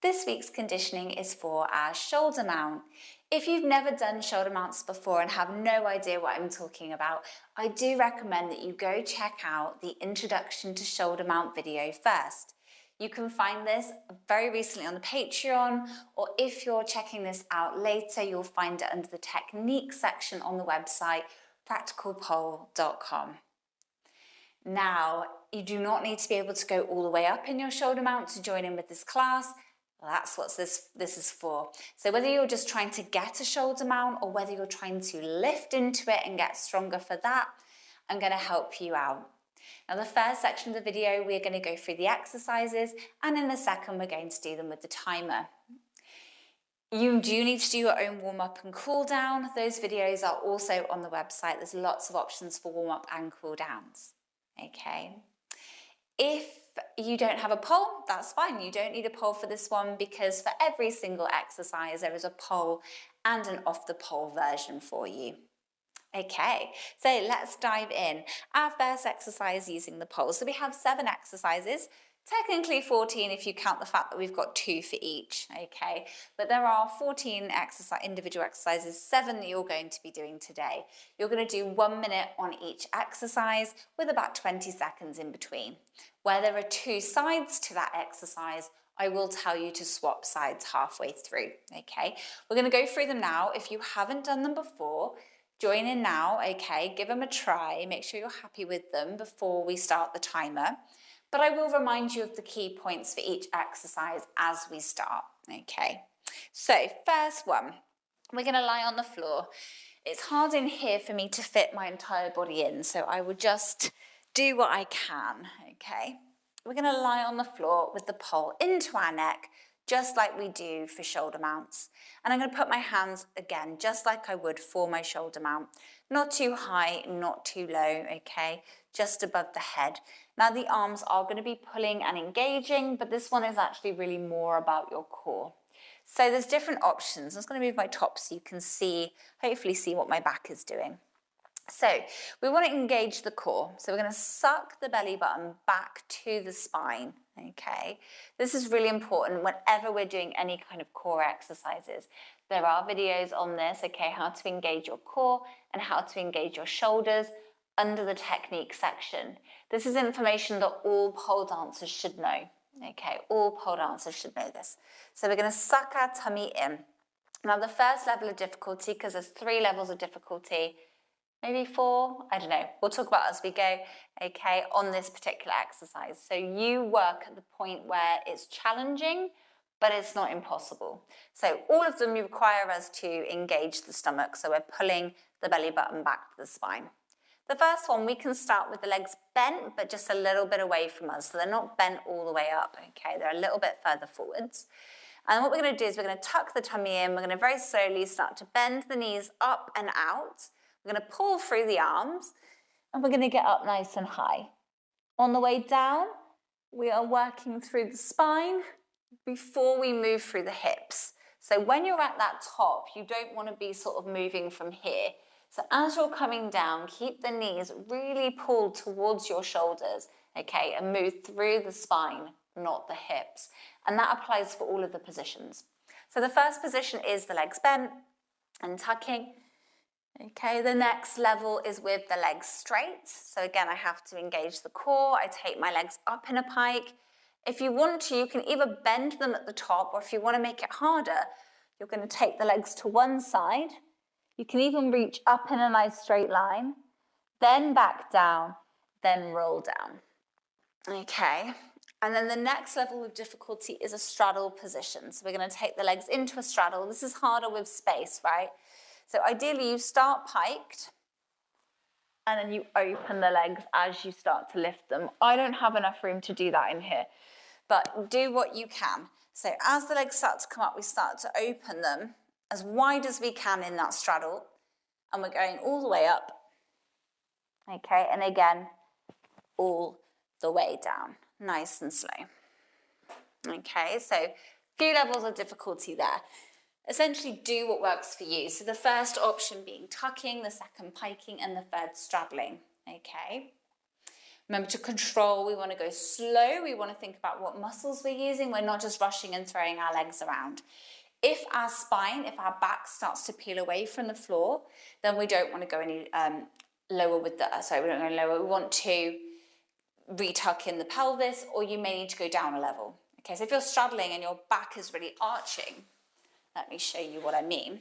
This week's conditioning is for our shoulder mount. If you've never done shoulder mounts before and have no idea what I'm talking about, I do recommend that you go check out the Introduction to Shoulder Mount video first. You can find this very recently on the Patreon, or if you're checking this out later, you'll find it under the technique section on the website, practicalpole.com. Now, you do not need to be able to go all the way up in your shoulder mount to join in with this class. That's what this is for. So whether you're just trying to get a shoulder mount or whether you're trying to lift into it and get stronger for that, I'm going to help you out. Now, the first section of the video, we're going to go through the exercises, and in the second, we're going to do them with the timer. You do need to do your own warm-up and cool-down. Those videos are also on the website. There's lots of options for warm-up and cool-downs. Okay. If you don't have a poll, that's fine. You don't need a poll for this one because for every single exercise, there is a poll and an off-the-poll version for you. Okay, so let's dive in. Our first exercise using the poll. So we have 7 exercises, technically 14 if you count the fact that we've got 2 for each, okay? But there are 14 individual exercises, 7 that you're going to be doing today. You're going to do 1 minute on each exercise with about 20 seconds in between. Where there are 2 sides to that exercise, I will tell you to swap sides halfway through, okay? We're going to go through them now. If you haven't done them before, join in now, okay? Give them a try. Make sure you're happy with them before we start the timer. But I will remind you of the key points for each exercise as we start, okay? So first one, we're going to lie on the floor. It's hard in here for me to fit my entire body in, so I will just do what I can, okay? We're going to lie on the floor with the pole into our neck, just like we do for shoulder mounts. And I'm going to put my hands, again, just like I would for my shoulder mount. Not too high, not too low, okay? Just above the head. Now the arms are going to be pulling and engaging, but this one is actually really more about your core. So there's different options. I'm just going to move my top so you can see, hopefully see what my back is doing. So we want to engage the core. So we're going to suck the belly button back to the spine, okay? This is really important whenever we're doing any kind of core exercises. There are videos on this, okay, how to engage your core and how to engage your shoulders under the technique section. This is information that all pole dancers should know, okay? All pole dancers should know this. So we're going to suck our tummy in. Now the first level of difficulty, because there's 3 levels of difficulty, maybe 4, I don't know. We'll talk about as we go, okay, on this particular exercise. So you work at the point where it's challenging, but it's not impossible. So all of them require us to engage the stomach. So we're pulling the belly button back to the spine. The first one, we can start with the legs bent, but just a little bit away from us. So they're not bent all the way up, okay? They're a little bit further forwards. And what we're going to do is we're going to tuck the tummy in. We're going to very slowly start to bend the knees up and out. We're going to pull through the arms, and we're going to get up nice and high. On the way down, we are working through the spine before we move through the hips. So when you're at that top, you don't want to be sort of moving from here. So as you're coming down, keep the knees really pulled towards your shoulders, okay, and move through the spine, not the hips. And that applies for all of the positions. So the first position is the legs bent and tucking. Okay, the next level is with the legs straight. So again, I have to engage the core. I take my legs up in a pike. If you want to, you can either bend them at the top, or if you want to make it harder, you're going to take the legs to one side. You can even reach up in a nice straight line, then back down, then roll down. Okay, and then the next level of difficulty is a straddle position. So we're going to take the legs into a straddle. This is harder with space, right? So ideally you start piked and then you open the legs as you start to lift them. I don't have enough room to do that in here, but do what you can. So as the legs start to come up, we start to open them as wide as we can in that straddle, and we're going all the way up, okay, and again, all the way down, nice and slow. Okay, so a few levels of difficulty there. Essentially do what works for you. So the first option being tucking, the second piking, and the third straddling, okay? Remember to control, we want to go slow. We want to think about what muscles we're using. We're not just rushing and throwing our legs around. If our spine, if our back starts to peel away from the floor, then we don't want to go any lower with the, we don't go lower. We want to retuck in the pelvis, or you may need to go down a level. Okay, so if you're straddling and your back is really arching, let me show you what I mean.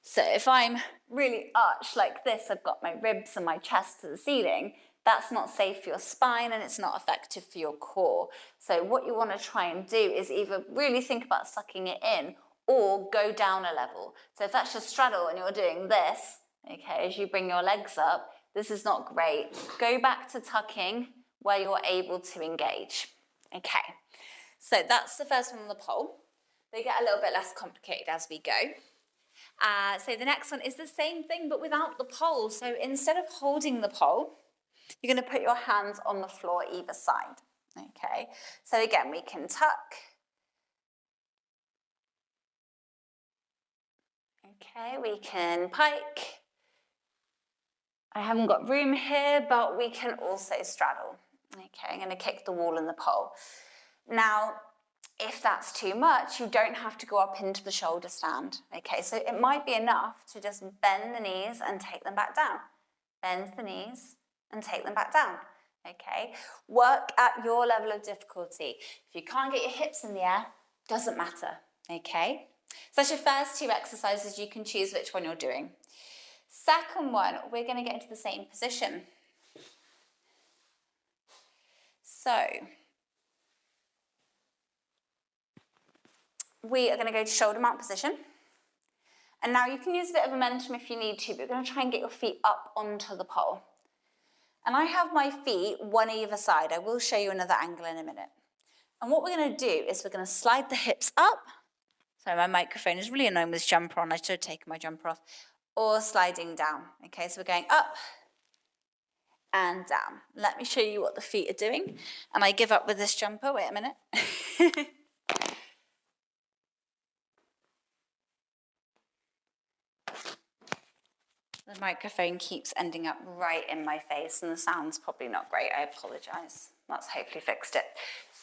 So if I'm really arched like this, I've got my ribs and my chest to the ceiling, that's not safe for your spine and it's not effective for your core. So what you want to try and do is either really think about sucking it in or go down a level. So if that's your straddle and you're doing this, okay, as you bring your legs up, this is not great. Go back to tucking where you're able to engage. Okay, so that's the first one on the pole. They get a little bit less complicated as we go. So the next one is the same thing, but without the pole. So instead of holding the pole, you're going to put your hands on the floor either side. Okay, so again, we can tuck. Okay, we can pike. I haven't got room here, but we can also straddle. Okay, I'm going to kick the wall and the pole. Now, if that's too much, you don't have to go up into the shoulder stand. Okay, so it might be enough to just bend the knees and take them back down. Bend the knees and take them back down. Okay, work at your level of difficulty. If you can't get your hips in the air, doesn't matter. Okay, so that's your first two exercises. You can choose which one you're doing. Second one, we're going to get into the same position. So we are going to go to shoulder mount position. And now you can use a bit of momentum if you need to, but we're going to try and get your feet up onto the pole. And I have my feet one either side. I will show you another angle in a minute. And what we're going to do is we're going to slide the hips up. Sorry, my microphone is really annoying with this jumper on. I should have taken my jumper off. Or sliding down. Okay, so we're going up and down. Let me show you what the feet are doing. And I give up with this jumper. Wait a minute. The microphone keeps ending up right in my face and the sound's probably not great. I apologise. That's hopefully fixed it.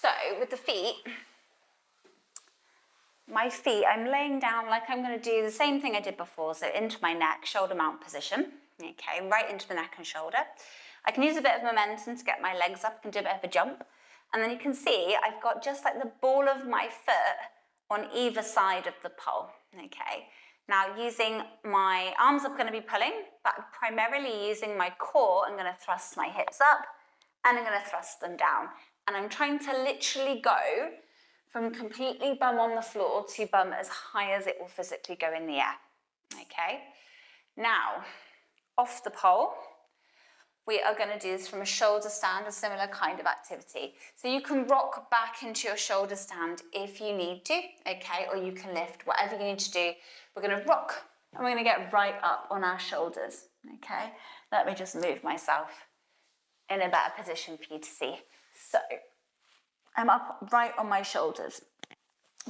So with the feet, my feet, I'm laying down like I'm going to do the same thing I did before. So into my neck, shoulder mount position. Okay, right into the neck and shoulder. I can use a bit of momentum to get my legs up and do a bit of a jump. And then you can see I've got just like the ball of my foot on either side of the pole. Okay. Now using my arms, I'm going to be pulling, but primarily using my core, I'm going to thrust my hips up and I'm going to thrust them down. And I'm trying to literally go from completely bum on the floor to bum as high as it will physically go in the air. Okay, now off the pole, we are going to do this from a shoulder stand, a similar kind of activity. So you can rock back into your shoulder stand if you need to, okay, or you can lift, whatever you need to do. We're going to rock and we're going to get right up on our shoulders, okay? Let me just move myself in a better position for you to see. So I'm up right on my shoulders.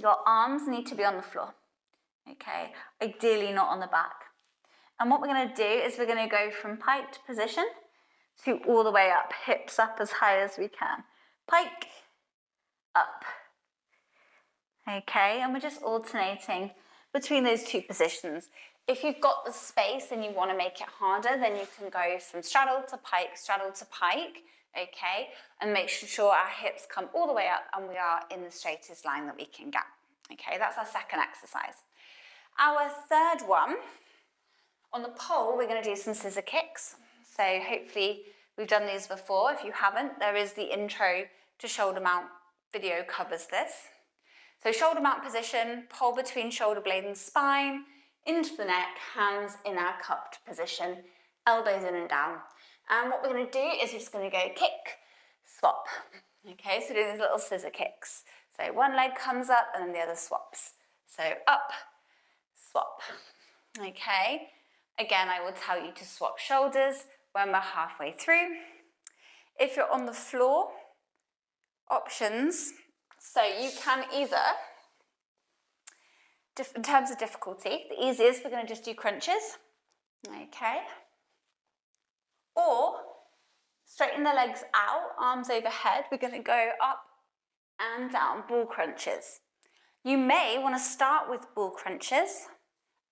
Your arms need to be on the floor, okay? Ideally not on the back. And what we're going to do is we're going to go from piked position to all the way up, hips up as high as we can. Pike, up. Okay, and we're just alternating between those two positions. If you've got the space and you want to make it harder, then you can go from straddle to pike, okay, and make sure our hips come all the way up and we are in the straightest line that we can get. Okay, that's our second exercise. Our third one, on the pole, we're going to do some scissor kicks. So hopefully we've done these before. If you haven't, there is the intro to shoulder mount video covers this. So shoulder mount position, pole between shoulder blade and spine, into the neck, hands in our cupped position, elbows in and down. And what we're going to do is we're just going to go kick, swap. Okay, so do these little scissor kicks. So one leg comes up and then the other swaps. So up, swap. Okay, again, I will tell you to swap shoulders when we're halfway through. If you're on the floor, options. So you can either, in terms of difficulty, the easiest, we're going to just do crunches, okay? Or straight straighten the legs out, arms overhead. We're going to go up and down, bull crunches. You may want to start with bull crunches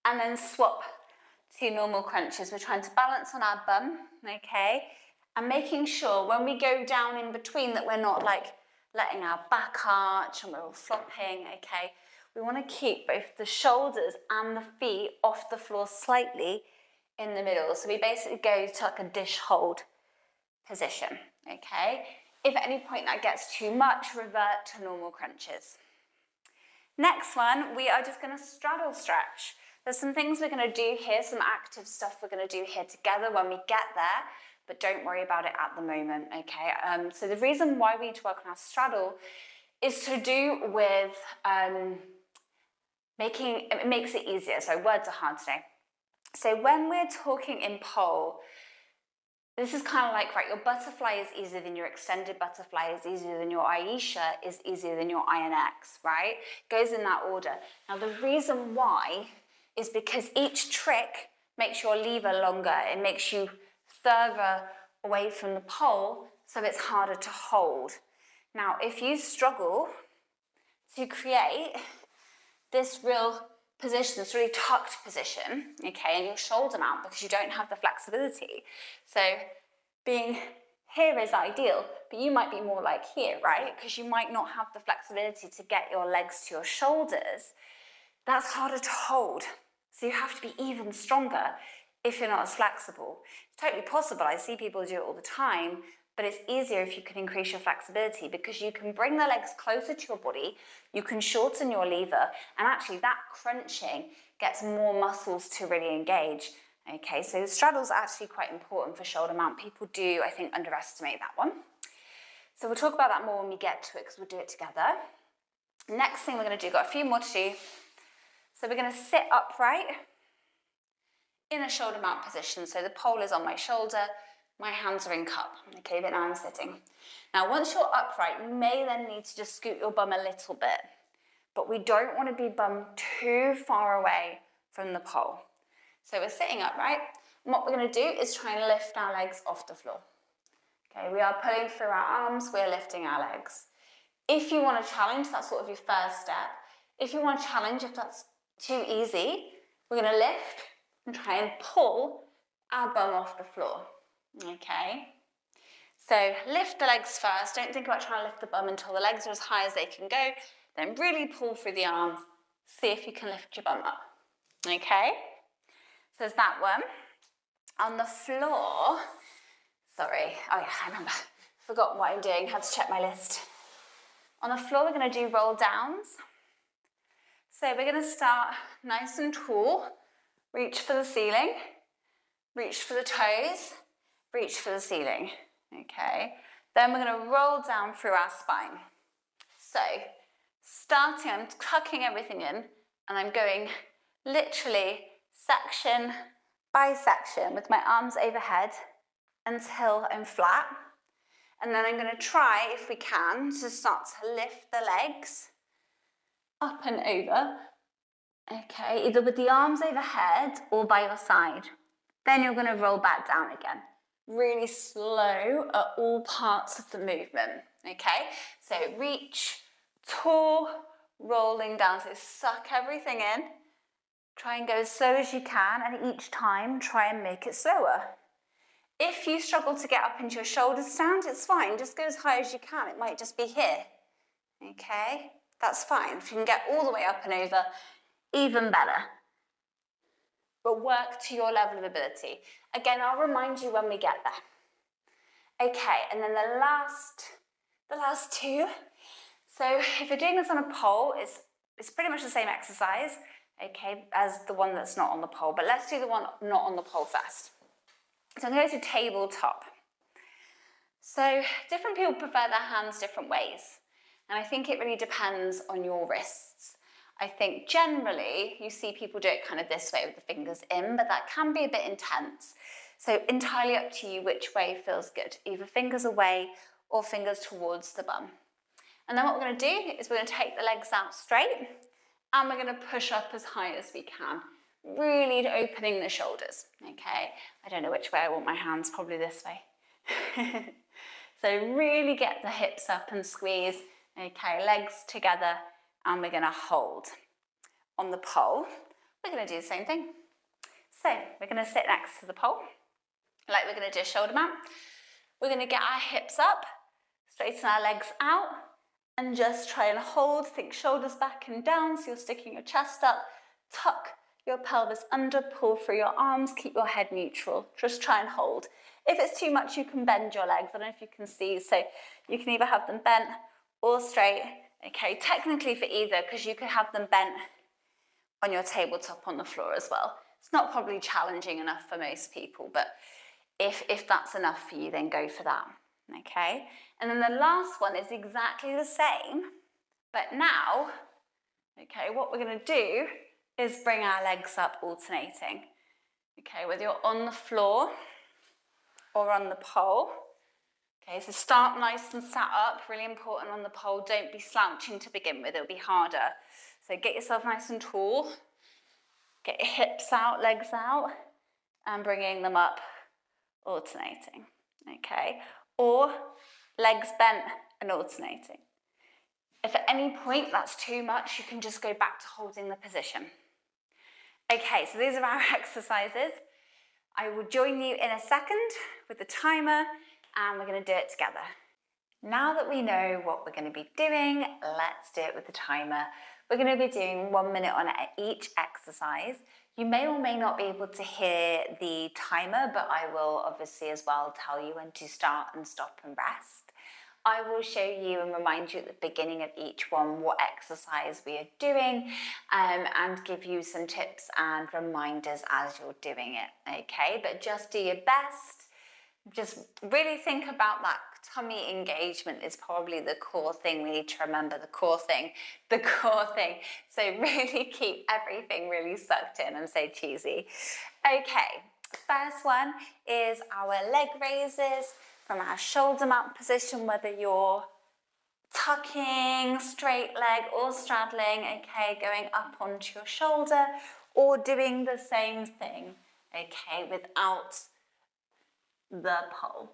and then swap to normal crunches. We're trying to balance on our bum, okay? And making sure when we go down in between that we're not like letting our back arch and we're all flopping, okay? We want to keep both the shoulders and the feet off the floor slightly in the middle. So we basically go to like a dish hold position, okay? If at any point that gets too much, revert to normal crunches. Next one, we are just going to straddle stretch. There's some things we're going to do here, some active stuff we're going to do here together when we get there, but don't worry about it at the moment, okay? So the reason why we need to work on our straddle is to do with it makes it easier. So words are hard today. So when we're talking in pole, this is kind of like, right, your butterfly is easier than your extended butterfly, is easier than your Aisha, is easier than your INX, right? Goes in that order. Now the reason why is because each trick makes your lever longer. It makes you further away from the pole, so it's harder to hold. Now, if you struggle to create this real position, this really tucked position, okay, and your shoulder mount because you don't have the flexibility. So being here is ideal, but you might be more like here, right? Because you might not have the flexibility to get your legs to your shoulders. That's harder to hold. So you have to be even stronger if you're not as flexible. It's totally possible. I see people do it all the time, but it's easier if you can increase your flexibility because you can bring the legs closer to your body, you can shorten your lever, and actually that crunching gets more muscles to really engage. Okay, so the straddle's actually quite important for shoulder mount. People do, I think, underestimate that one. So we'll talk about that more when we get to it because we'll do it together. Next thing we're going to do, got a few more to do. So we're going to sit upright in a shoulder mount position. So the pole is on my shoulder, my hands are in cup, okay, but now I'm sitting. Now, once you're upright, you may then need to just scoot your bum a little bit, but we don't want to be bum too far away from the pole. So we're sitting upright, and what we're going to do is try and lift our legs off the floor. Okay, we are pulling through our arms, we're lifting our legs. If you want to challenge, that's sort of your first step. If you want to challenge, if that's too easy, we're going to lift and try and pull our bum off the floor. Okay, so lift the legs first. Don't think about trying to lift the bum until the legs are as high as they can go. Then really pull through the arms. See if you can lift your bum up. Okay, so there's that one. On the floor, sorry, oh yeah, I remember. Forgot what I'm doing, had to check my list. On the floor, we're going to do roll downs. So we're going to start nice and tall. Reach for the ceiling. Reach for the toes. Reach for the ceiling, okay? Then we're going to roll down through our spine. So, starting, I'm tucking everything in, and I'm going literally section by section with my arms overhead until I'm flat. And then I'm going to try, if we can, to start to lift the legs up and over, okay? Either with the arms overhead or by your side. Then you're going to roll back down again. Really slow at all parts of the movement, okay? So reach, tall, rolling down. So suck everything in. Try and go as slow as you can, and each time try and make it slower. If you struggle to get up into your shoulder stand, it's fine. Just go as high as you can. It might just be here, okay? That's fine. If you can get all the way up and over, even better. But work to your level of ability. Again, I'll remind you when we get there. Okay, and then the last two. So if you're doing this on a pole, it's pretty much the same exercise, okay, as the one that's not on the pole. But let's do the one not on the pole first. So I'm going to go to tabletop. So different people prefer their hands different ways. And I think it really depends on your wrists. I think generally you see people do it kind of this way with the fingers in, but that can be a bit intense. So entirely up to you which way feels good, either fingers away or fingers towards the bum. And then what we're going to do is we're going to take the legs out straight and we're going to push up as high as we can, really opening the shoulders, okay? I don't know which way I want my hands, probably this way. So really get the hips up and squeeze. Okay, legs together, and we're gonna hold. On the pole, we're gonna do the same thing. So we're gonna sit next to the pole, like we're gonna do a shoulder mount. We're gonna get our hips up, straighten our legs out, and just try and hold. Think shoulders back and down, so you're sticking your chest up. Tuck your pelvis under, pull through your arms, keep your head neutral. Just try and hold. If it's too much, you can bend your legs. I don't know if you can see, so you can either have them bent or straight. Okay, technically for either, because you could have them bent on your tabletop on the floor as well. It's not probably challenging enough for most people, but if that's enough for you, then go for that. Okay, and then the last one is exactly the same, but now, okay, what we're going to do is bring our legs up alternating. Okay, whether you're on the floor or on the pole. Okay, so start nice and sat up, really important on the pole. Don't be slouching to begin with, it'll be harder. So get yourself nice and tall, get your hips out, legs out, and bringing them up, alternating, okay? Or legs bent and alternating. If at any point that's too much, you can just go back to holding the position. Okay, so these are our exercises. I will join you in a second with the timer, and we're going to do it together. Now that we know what we're going to be doing, let's do it with the timer. We're going to be doing 1 minute on each exercise. You may or may not be able to hear the timer, but I will obviously as well tell you when to start and stop and rest. I will show you and remind you at the beginning of each one what exercise we are doing, and give you some tips and reminders as you're doing it, okay? But just do your best. Just really think about that. Tummy engagement is probably the core thing we need to remember, the core thing. So really keep everything really sucked in and so cheesy. Okay, first one is our leg raises from our shoulder mount position, whether you're tucking, straight leg or straddling, okay, going up onto your shoulder, or doing the same thing, okay, without the pole.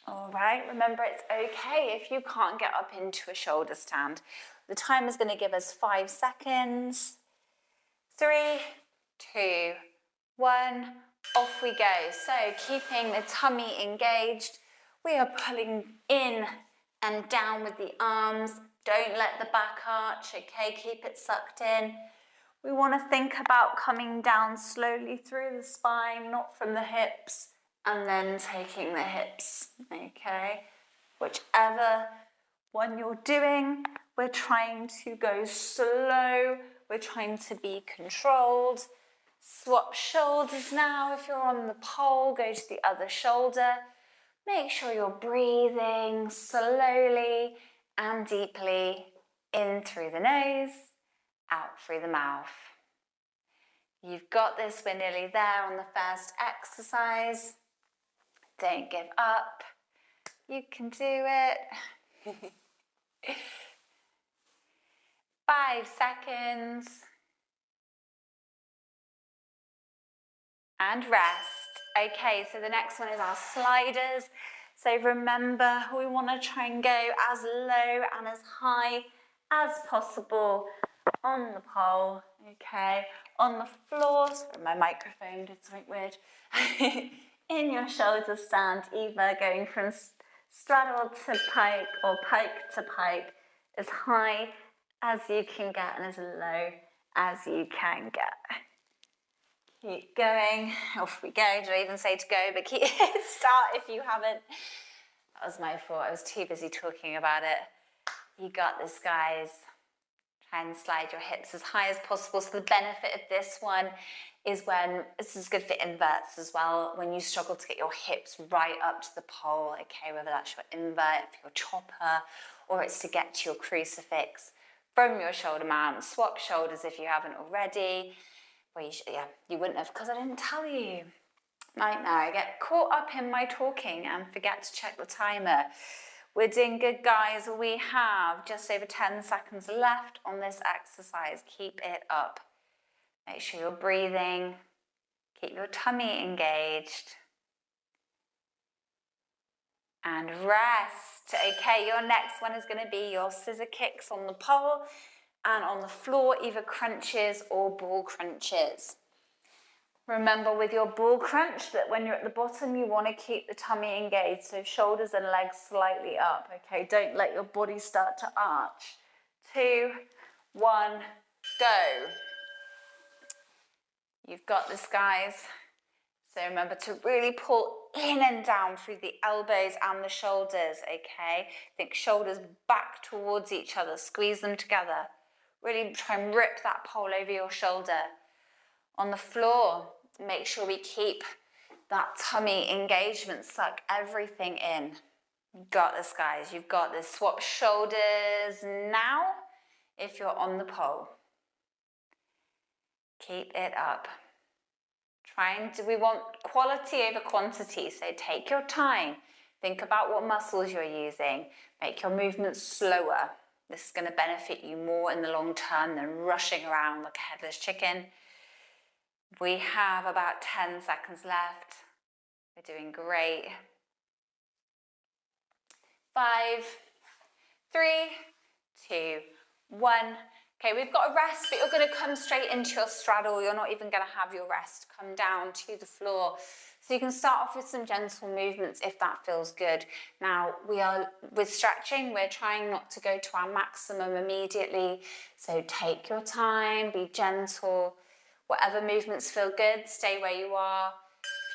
All right, remember it's okay if you can't get up into a shoulder stand. The timer is going to give us 5 seconds. 3, 2, 1, off we go. So keeping the tummy engaged, we are pulling in and down with the arms. Don't let the back arch, okay, keep it sucked in. We want to think about coming down slowly through the spine, not from the hips, and then taking the hips, okay? Whichever one you're doing, we're trying to go slow, we're trying to be controlled. Swap shoulders now. If you're on the pole, go to the other shoulder. Make sure you're breathing slowly and deeply in through the nose, out through the mouth. You've got this, we're nearly there on the first exercise. Don't give up. You can do it. 5 seconds. And rest. Okay, so the next one is our sliders. So remember, we want to try and go as low and as high as possible on the pole, okay? On the floor, sorry, my microphone did something weird. In your shoulder stand, either going from straddle to pike or pike to pike, as high as you can get and as low as you can get. Keep going, off we go. Did I even say to go, but keep start if you haven't. That was my fault, I was too busy talking about it. You got this, guys. Try and slide your hips as high as possible. So the benefit of this one is when, this is good for inverts as well, when you struggle to get your hips right up to the pole, okay, whether that's your invert, your chopper, or it's to get to your crucifix from your shoulder mount. Swap shoulders if you haven't already. Well, you wouldn't have, because I didn't tell you. Nightmare, I get caught up in my talking and forget to check the timer. We're doing good, guys. We have just over 10 seconds left on this exercise. Keep it up. Make sure you're breathing. Keep your tummy engaged. and rest. Okay, your next one is going to be your scissor kicks on the pole and on the floor, either crunches or ball crunches. Remember with your ball crunch that when you're at the bottom, you want to keep the tummy engaged, so shoulders and legs slightly up, okay? Don't let your body start to arch. 2, 1, go. You've got this, guys. So remember to really pull in and down through the elbows and the shoulders, okay? Think shoulders back towards each other, squeeze them together. Really try and rip that pole over your shoulder. On the floor, make sure we keep that tummy engagement, suck everything in. You've got this, guys, you've got this. Swap shoulders now if you're on the pole. Keep it up. We want quality over quantity, so take your time. Think about what muscles you're using. Make your movements slower. This is going to benefit you more in the long term than rushing around like a headless chicken. We have about 10 seconds left. We're doing great. 5, 3, 2, 1. Okay, we've got a rest, but you're going to come straight into your straddle. You're not even going to have your rest. Come down to the floor. So you can start off with some gentle movements if that feels good. Now, with stretching, we're trying not to go to our maximum immediately. So take your time, be gentle. Whatever movements feel good, stay where you are.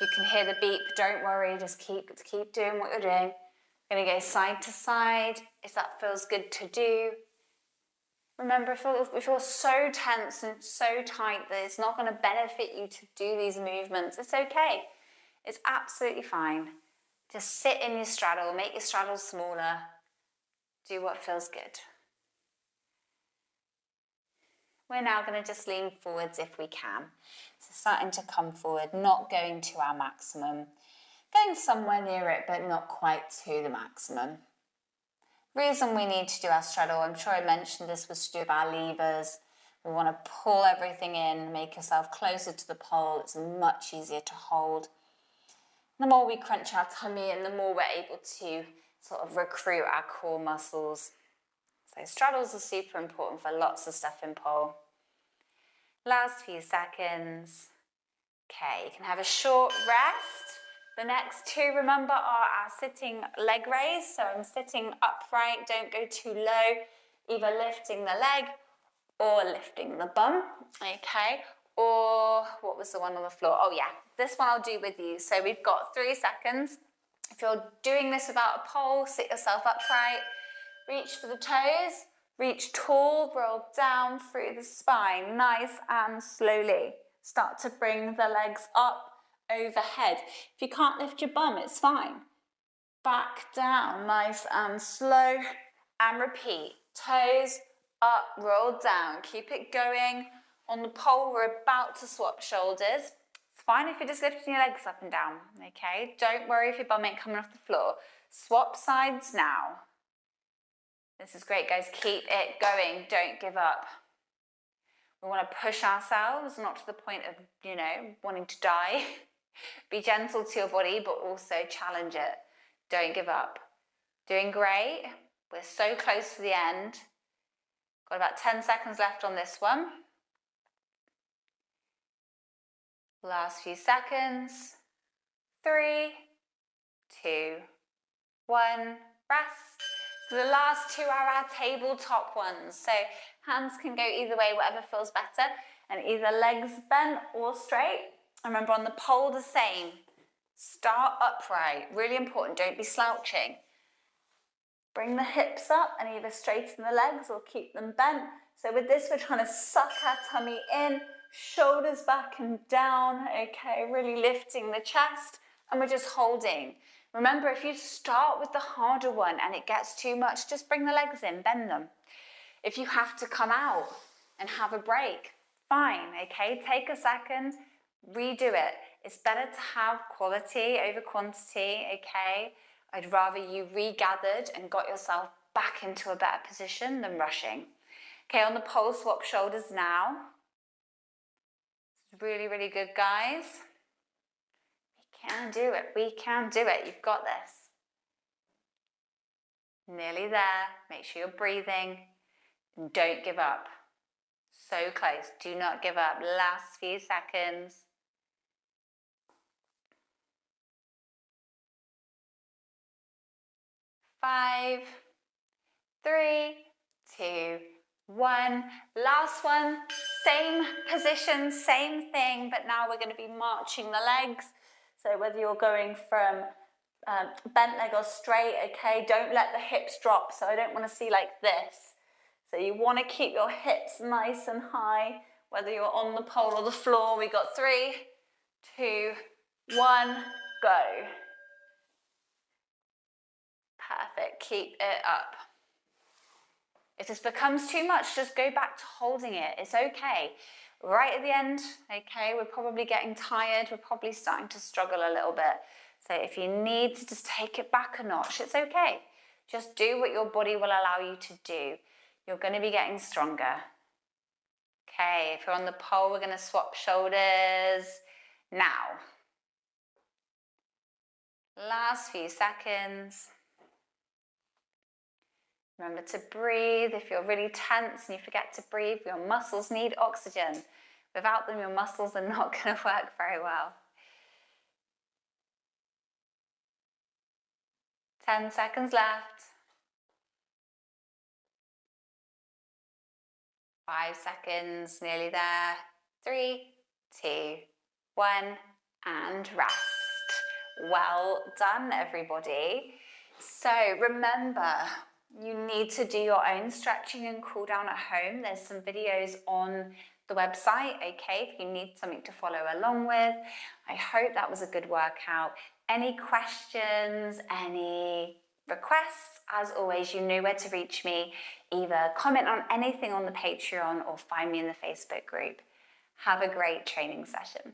If you can hear the beep, don't worry, just keep doing what you're doing. We're going to go side to side if that feels good to do. Remember, if you're so tense and so tight that it's not going to benefit you to do these movements, it's okay. It's absolutely fine. Just sit in your straddle, make your straddle smaller. Do what feels good. We're now going to just lean forwards if we can. So starting to come forward, not going to our maximum. Going somewhere near it, but not quite to the maximum. Reason we need to do our straddle, I'm sure I mentioned this, was to do with our levers. We want to pull everything in, make yourself closer to the pole. It's much easier to hold. The more we crunch our tummy and the more we're able to sort of recruit our core muscles. So straddles are super important for lots of stuff in pole. Last few seconds. Okay, you can have a short rest. The next two, remember, are our sitting leg raise. So I'm sitting upright, don't go too low, either lifting the leg or lifting the bum, okay? Or what was the one on the floor? Oh yeah, this one I'll do with you. So we've got 3 seconds. If you're doing this without a pole, sit yourself upright, reach for the toes, reach tall, roll down through the spine, nice and slowly. Start to bring the legs up overhead. If you can't lift your bum, it's fine. Back down, nice and slow, and repeat. Toes up, roll down. Keep it going. On the pole, we're about to swap shoulders. It's fine if you're just lifting your legs up and down, okay? Don't worry if your bum ain't coming off the floor. Swap sides now. This is great, guys. Keep it going. Don't give up. We want to push ourselves, not to the point of, wanting to die. Be gentle to your body, but also challenge it. Don't give up. Doing great. We're so close to the end. Got about 10 seconds left on this one. Last few seconds. 3, 2, 1. Rest. So the last two are our tabletop ones. So hands can go either way, whatever feels better. And either legs bent or straight. Remember on the pole the same. Start upright. Really important. Don't be slouching. Bring the hips up and either straighten the legs or keep them bent. So with this, we're trying to suck our tummy in, shoulders back and down, okay, really lifting the chest, and we're just holding. Remember, if you start with the harder one and it gets too much, just bring the legs in, bend them. If you have to come out and have a break, fine, okay, take a second, redo it. It's better to have quality over quantity, okay? I'd rather you regathered and got yourself back into a better position than rushing. Okay, on the pole, swap shoulders now. Really, really good, guys. We can do it. We can do it. You've got this. Nearly there. Make sure you're breathing. And don't give up. So close. Do not give up. Last few seconds. 5, 3, 2, 1. Last one. Same position, same thing, but now we're going to be marching the legs. So whether you're going from bent leg or straight, okay, don't let the hips drop. So I don't want to see like this. So you want to keep your hips nice and high, whether you're on the pole or the floor. We got 3, 2, 1, go. Perfect, keep it up. If this becomes too much, just go back to holding it. It's okay. Right at the end, okay, we're probably getting tired. We're probably starting to struggle a little bit. So if you need to just take it back a notch, it's okay. Just do what your body will allow you to do. You're going to be getting stronger. Okay, if you're on the pole, we're going to swap shoulders now. Last few seconds. Remember to breathe. If you're really tense and you forget to breathe, your muscles need oxygen. Without them, your muscles are not going to work very well. 10 seconds left. 5 seconds, nearly there. 3, 2, 1, and rest. Well done, everybody. So remember, you need to do your own stretching and cool down at home. There's some videos on the website, okay, if you need something to follow along with. I hope that was a good workout. Any questions, any requests, as always, you know where to reach me. Either comment on anything on the Patreon or find me in the Facebook group. Have a great training session.